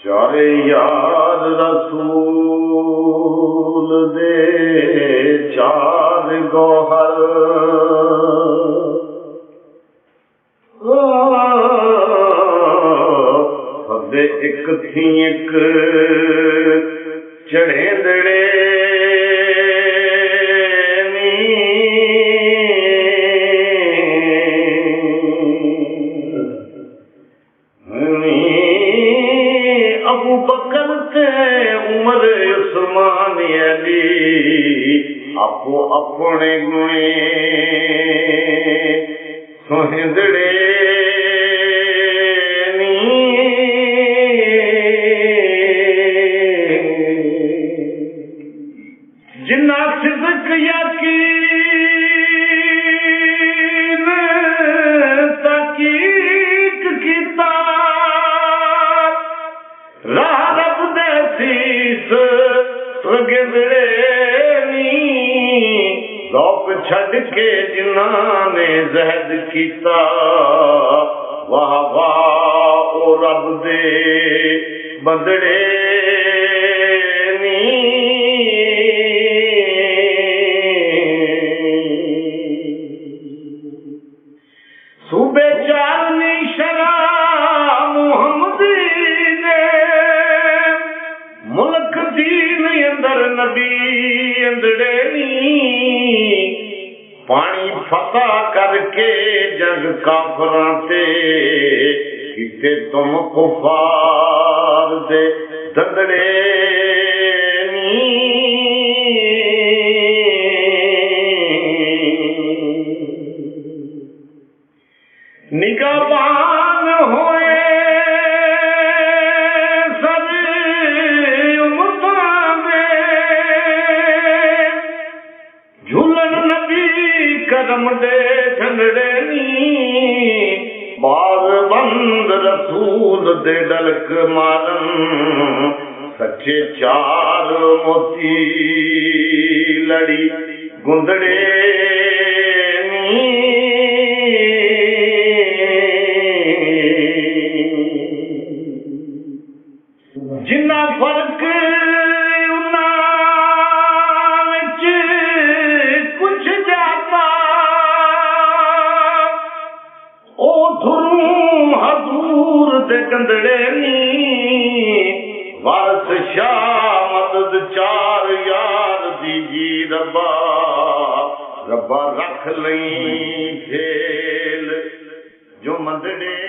चारे यार रसूल दे चार गौहर सदे एक थी एक चढ़ेंदड़े अबू बकर ते उमर उस्मान अली आपो अपने गुणे सोहिंदड़े जिन्ना सिद्क यकीन तहकीक कीता राह रब दे सीस लगिंदड़े रौब छड़ के जिन्ना ने जहद कीता वाह वाह ओ रब दे बंदड़े सूबे चारनी शरा मुहम्मदी ने मुल्क दीन अंदर नबी अंदड़े नी पानी फता करके जग काफरां ते किते तुम कुफार दे दंदड़े निगाबान होए सर उमतां दे झूलन नबी करम दे झंडड़े नी बाज बंद रसूल दे डलक मारन सच्चे चार मोती लड़ी गुंदड़े जिन्ना फर्क उन्हां विच कुछ जाता ओ धुरूं हजूर दे कंदड़े नी वारस शाह मदद चार यार दीजी रब्बा रब्बा रख लई खेल जो मंदड़े